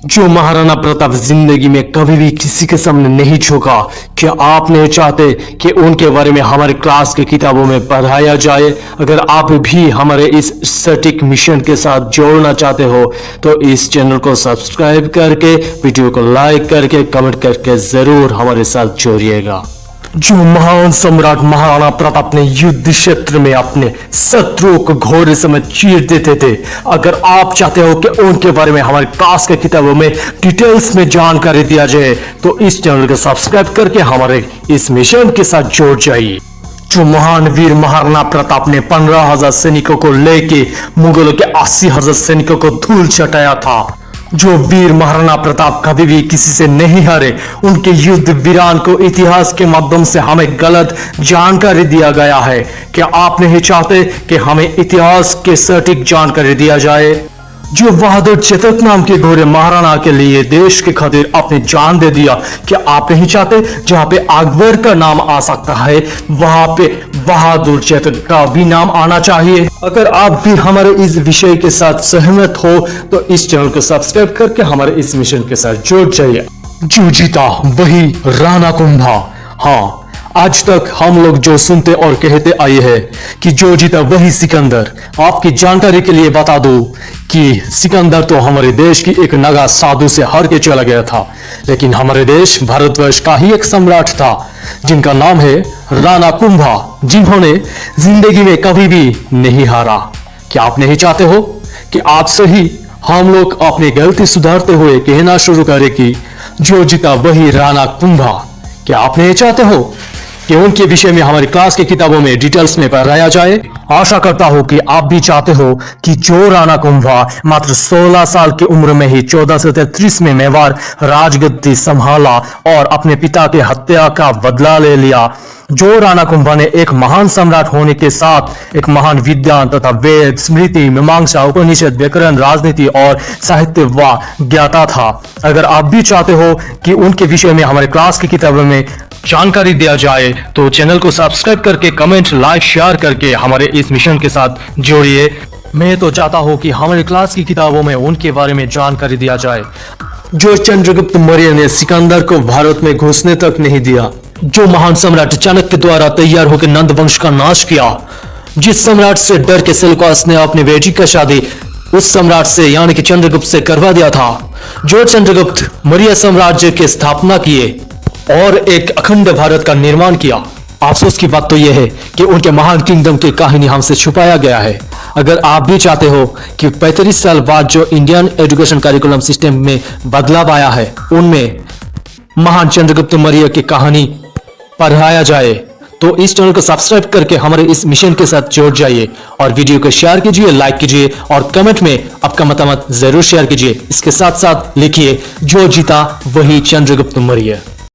जो महाराणा प्रताप जिंदगी में कभी भी किसी के सामने नहीं झुका, क्या आप नहीं चाहते कि उनके बारे में हमारे क्लास की किताबों में पढ़ाया जाए? अगर आप भी हमारे इस सटीक मिशन के साथ जोड़ना चाहते हो तो इस चैनल को सब्सक्राइब करके, वीडियो को लाइक करके, कमेंट करके जरूर हमारे साथ जोड़िएगा। जो महान सम्राट महाराणा प्रताप ने युद्ध क्षेत्र में अपने शत्रुओं को घोड़े समेत चीर देते थे, अगर आप चाहते हो कि उनके बारे में हमारी क्लास के किताबों में डिटेल्स में जानकारी दिया जाए तो इस चैनल को सब्सक्राइब करके हमारे इस मिशन के साथ जुड़ जाइए। जो महान वीर महाराणा प्रताप ने 15,000 सैनिकों को लेके मुगलों के 80,000 सैनिकों को धूल चटाया था, जो वीर महाराणा प्रताप कभी भी किसी से नहीं हारे, उनके युद्ध वीरान को इतिहास के माध्यम से हमें गलत जानकारी दिया गया है। क्या आप नहीं चाहते कि हमें इतिहास के सटीक जानकारी दिया जाए? जो बहादुर चेतक नाम के घोड़े महाराणा के लिए देश के खातिर अपनी जान दे दिया, क्या आप नहीं चाहते जहां पे अकबर का नाम आ सकता है वहां पे बहादुर चेतक का भी नाम आना चाहिए? अगर आप भी हमारे इस विषय के साथ सहमत हो तो इस चैनल को सब्सक्राइब करके हमारे इस मिशन के साथ जुड़ जाइए। जो जीता वही राणा कुंभा। हाँ, आज तक हम लोग जो सुनते और कहते आए हैं कि जो जीता वही सिकंदर। आपकी जानकारी के लिए बता दूं कि सिकंदर तो हमारे देश की एक नगा साधु से हार के चला गया था, लेकिन हमारे देश भारतवर्ष का ही एक सम्राट था जिनका नाम है राणा कुंभा, जिन्होंने जिंदगी में कभी भी नहीं हारा। क्या आप नहीं चाहते हो कि आप से ही हम लोग अपनी गलती सुधारते हुए कहना शुरू करें कि जो जीता वही राणा कुंभा? क्या आप नहीं चाहते हो कि उनके विषय में हमारी क्लास की किताबों में डिटेल्स में पढ़ाया जाए? आशा करता हूं कि आप भी चाहते हो कि जो राणा कुंभा मात्र 16 साल की उम्र में ही 1433 में मेवाड़ राजगद्दी संभाला और अपने पिता की हत्या का बदला ले लिया। जो राणा कुंभा ने एक महान सम्राट होने के साथ एक महान विद्वान तथा वेद, स्मृति, मीमांसा, उपनिषद, व्याकरण, राजनीति और साहित्य व ज्ञाता था। अगर आप भी चाहते हो कि उनके विषय में हमारे क्लास की किताबों में जानकारी दिया जाए तो चैनल को सब्सक्राइब करके, कमेंट, लाइक, शेयर करके हमारे इस मिशन के साथ जोड़िए। मैं तो चाहता हूं कि हमारे क्लास की किताबों में उनके बारे में जानकारी दिया जाए। जो चंद्रगुप्त मौर्य ने सिकंदर को भारत में घुसने तक नहीं दिया, जो महान सम्राट चाणक्य द्वारा तैयार होकर नंद वंश का नाश किया, जिस सम्राट से डर के सेल्यूकस ने अपनी बेटी का शादी उस सम्राट से यानी कि चंद्रगुप्त से करवा दिया था, जो चंद्रगुप्त मौर्य साम्राज्य की स्थापना किए और एक अखंड भारत का निर्माण किया। अफसोस की बात तो यह है कि उनके महान किंगडम की कहानी हमसे छुपाया गया है। अगर आप भी चाहते हो कि 35 साल बाद जो इंडियन एजुकेशन करिकुलम सिस्टम में बदलाव आया है उनमें महान चंद्रगुप्त मौर्य की कहानी पढ़ाया जाए तो इस चैनल को सब्सक्राइब करके हमारे इस मिशन के साथ जुड़ जाइए और वीडियो को शेयर कीजिए, लाइक कीजिए और कमेंट में आपका मतामत जरूर शेयर कीजिए। इसके साथ साथ लिखिए जो जीता वही चंद्रगुप्त मौर्य।